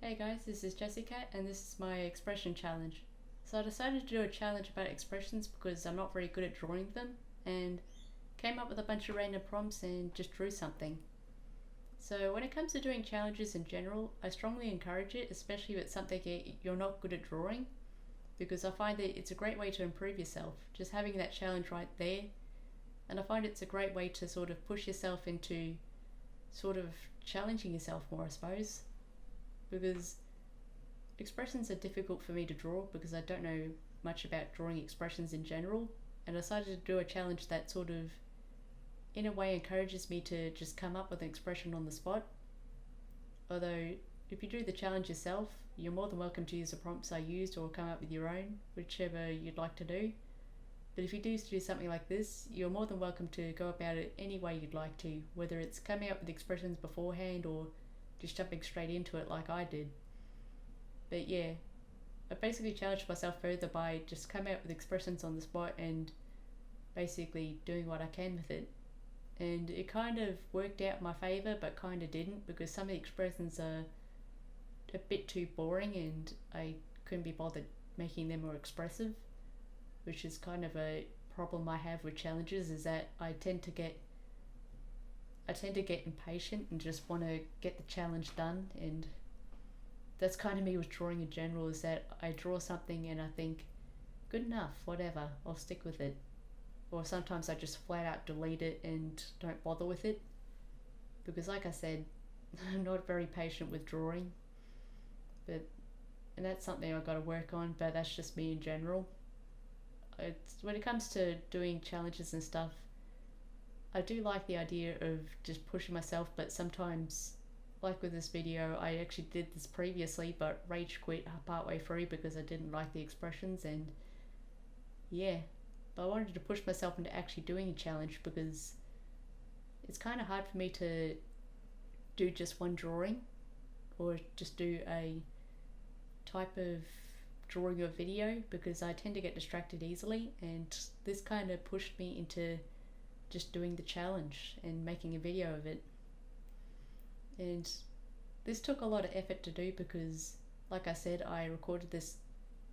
Hey guys, this is Jessica and this is my expression challenge. So I decided to do a challenge about expressions because I'm not very good at drawing them and came up with a bunch of random prompts and just drew something. So when it comes to doing challenges in general, I strongly encourage it, especially if it's something you're not good at drawing, because I find that it's a great way to improve yourself, just having that challenge right there. And I find it's a great way to sort of push yourself into sort of challenging yourself more, I suppose, because expressions are difficult for me to draw because I don't know much about drawing expressions in general, and I decided to do a challenge that sort of in a way encourages me to just come up with an expression on the spot. Although if you do the challenge yourself, you're more than welcome to use the prompts I used or come up with your own, whichever you'd like to do. But if you do something like this, you're more than welcome to go about it any way you'd like to, whether it's coming up with expressions beforehand or just jumping straight into it like I did. But yeah, I basically challenged myself further by just coming up with expressions on the spot and basically doing what I can with it. And it kind of worked out in my favour, but kind of didn't, because some of the expressions are a bit too boring and I couldn't be bothered making them more expressive, which is kind of a problem I have with challenges, is that I tend to get impatient and just want to get the challenge done. And that's kind of me with drawing in general, is that I draw something and I think, good enough, whatever, I'll stick with it. Or sometimes I just flat out delete it and don't bother with it, because like I said, I'm not very patient with drawing. And that's something I've got to work on, but that's just me in general. When it comes to doing challenges and stuff, I do like the idea of just pushing myself, but sometimes, like with this video, I actually did this previously but rage quit partway through because I didn't like the expressions. And yeah, but I wanted to push myself into actually doing a challenge because it's kind of hard for me to do just one drawing or just do a type of drawing or video, because I tend to get distracted easily, and this kind of pushed me into just doing the challenge and making a video of it. And this took a lot of effort to do because, like I said, I recorded this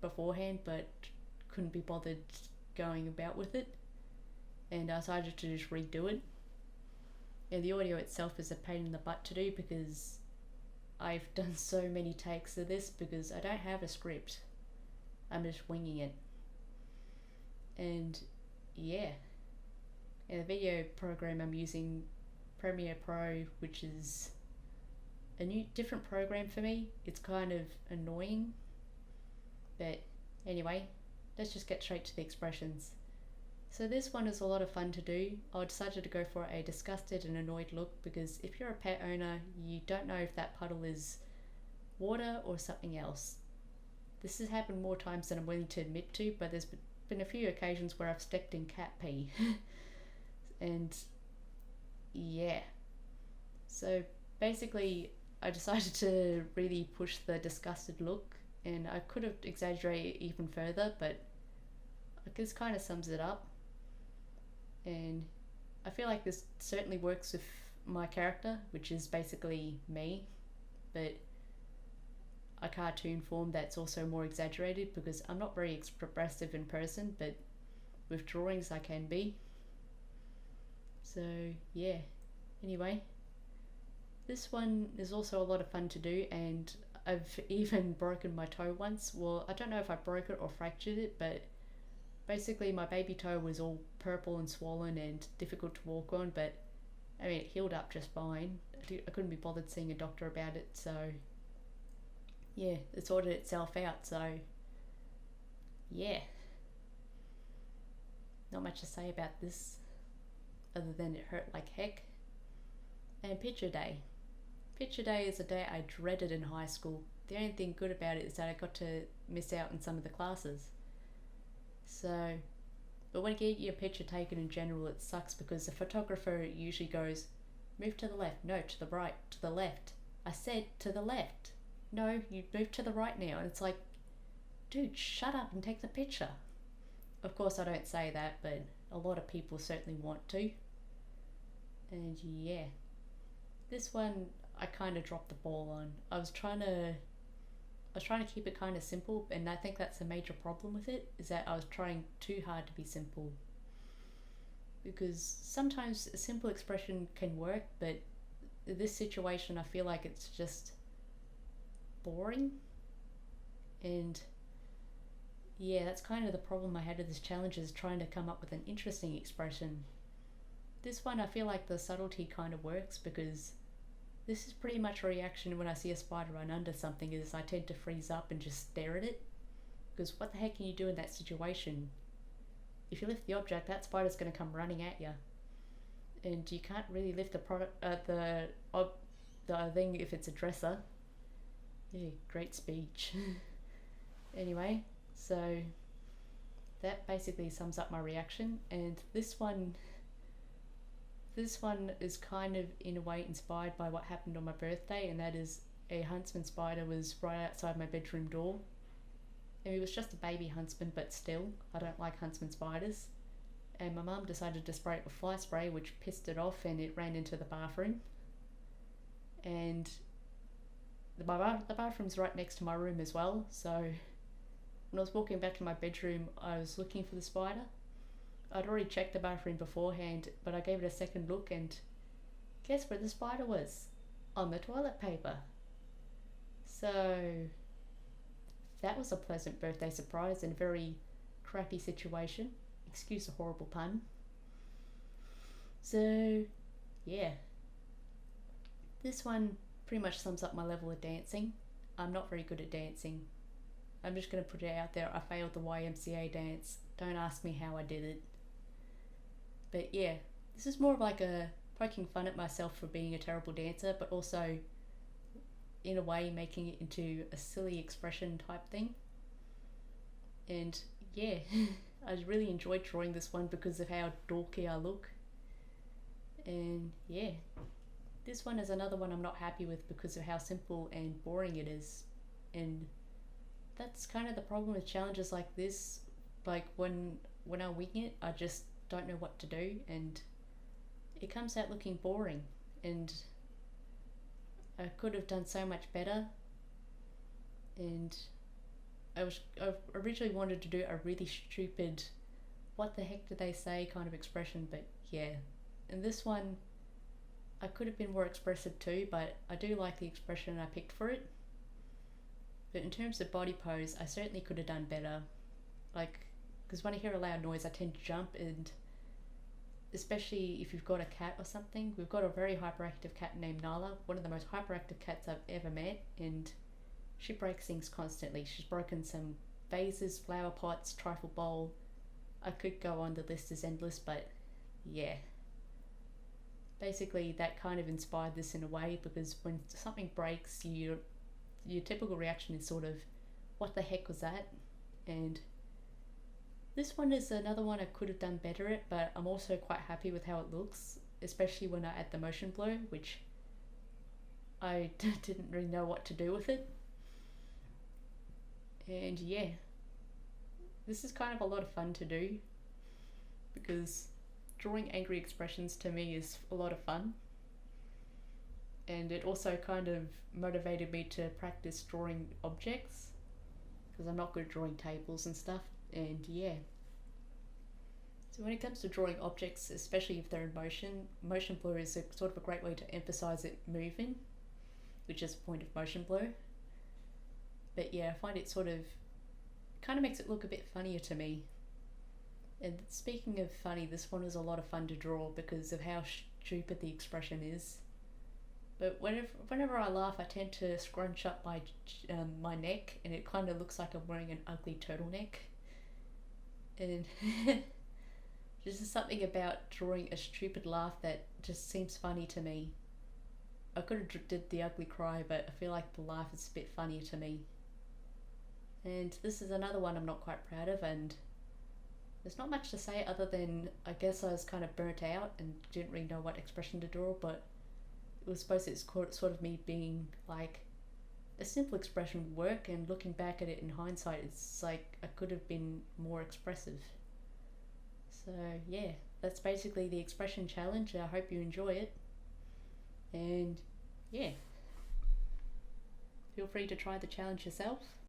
beforehand but couldn't be bothered going about with it, and I decided to just redo it. And the audio itself is a pain in the butt to do because I've done so many takes of this because I don't have a script. I'm just winging it. And yeah, and the video program I'm using, Premiere Pro, which is a new different program for me. It's kind of annoying, but anyway, let's just get straight to the expressions. So this one is a lot of fun to do. I decided to go for a disgusted and annoyed look because if you're a pet owner, you don't know if that puddle is water or something else. This has happened more times than I'm willing to admit to, but there's been a few occasions where I've stepped in cat pee. And yeah, so basically I decided to really push the disgusted look, and I could have exaggerated even further, but this kind of sums it up. And I feel like this certainly works with my character, which is basically me, but a cartoon form that's also more exaggerated, because I'm not very expressive in person, but with drawings I can be. So yeah, anyway, this one is also a lot of fun to do, and I've even broken my toe once. Well, I don't know if I broke it or fractured it, but basically my baby toe was all purple and swollen and difficult to walk on, but I mean it healed up just fine. I couldn't be bothered seeing a doctor about it, so yeah, it sorted itself out. So yeah, not much to say about this other than it hurt like heck. And picture day. Picture day is a day I dreaded in high school. The only thing good about it is that I got to miss out on some of the classes. So, but when you get your picture taken in general, it sucks because the photographer usually goes, move to the left, no, to the right, to the left. I said to the left. No, you move to the right now. And it's like, dude, shut up and take the picture. Of course I don't say that, but a lot of people certainly want to. And yeah, this one I kind of dropped the ball on. I was trying to was trying to keep it kind of simple, and I think that's a major problem with it, is that I was trying too hard to be simple. Because sometimes a simple expression can work, but in this situation I feel like it's just boring. And yeah, that's kind of the problem I had with this challenge, is trying to come up with an interesting expression. This one I feel like the subtlety kind of works, because this is pretty much a reaction when I see a spider run under something, is I tend to freeze up and just stare at it. Because what the heck can you do in that situation? If you lift the object, that spider's going to come running at you. And you can't really lift the thing if it's a dresser. Yeah, great speech. Anyway, so that basically sums up my reaction. And this one is kind of in a way inspired by what happened on my birthday, and that is a huntsman spider was right outside my bedroom door. And it was just a baby huntsman, but still, I don't like huntsman spiders. And my mum decided to spray it with fly spray, which pissed it off, and it ran into the bathroom. And the bathroom's right next to my room as well, so when I was walking back to my bedroom, I was looking for the spider. I'd already checked the bathroom beforehand, but I gave it a second look, and guess where the spider was? On the toilet paper. So that was a pleasant birthday surprise in a very crappy situation. Excuse the horrible pun. So yeah, this one pretty much sums up my level of dancing. I'm not very good at dancing. I'm just going to put it out there, I failed the YMCA dance. Don't ask me how I did it. But yeah, this is more of like a poking fun at myself for being a terrible dancer, but also in a way making it into a silly expression type thing. And yeah, I really enjoyed drawing this one because of how dorky I look. And yeah, this one is another one I'm not happy with because of how simple and boring it is. And that's kind of the problem with challenges like this. Like when I wing it, I just don't know what to do, and it comes out looking boring, and I could have done so much better. And I originally wanted to do a really stupid what the heck did they say kind of expression, but yeah. And this one I could have been more expressive too, but I do like the expression I picked for it. But in terms of body pose, I certainly could have done better. Like, because when I hear a loud noise I tend to jump, and especially if you've got a cat or something. We've got a very hyperactive cat named Nala, one of the most hyperactive cats I've ever met, and she breaks things constantly. She's broken some vases, flower pots, trifle bowl. I could go on, the list is endless, but yeah. Basically that kind of inspired this in a way, because when something breaks, your typical reaction is sort of, what the heck was that? And this one is another one I could have done better at, but I'm also quite happy with how it looks, especially when I add the motion blur, which I didn't really know what to do with it. And yeah, this is kind of a lot of fun to do, because drawing angry expressions to me is a lot of fun. And it also kind of motivated me to practice drawing objects, because I'm not good at drawing tables and stuff. And yeah, so when it comes to drawing objects, especially if they're in motion blur is sort of a great way to emphasize it moving, which is the point of motion blur. But yeah, I find it sort of kind of makes it look a bit funnier to me. And speaking of funny, this one was a lot of fun to draw because of how stupid the expression is. But whenever I laugh, I tend to scrunch up my neck, and it kind of looks like I'm wearing an ugly turtleneck. And there's just something about drawing a stupid laugh that just seems funny to me. I could have did the ugly cry, but I feel like the laugh is a bit funnier to me. And this is another one I'm not quite proud of, and there's not much to say other than I guess I was kind of burnt out and didn't really know what expression to draw, but it was supposed to, it's sort of me being like, a simple expression would work, and looking back at it in hindsight, it's like I could have been more expressive. So yeah, that's basically the expression challenge. I hope you enjoy it. And yeah. feel free to try the challenge yourself.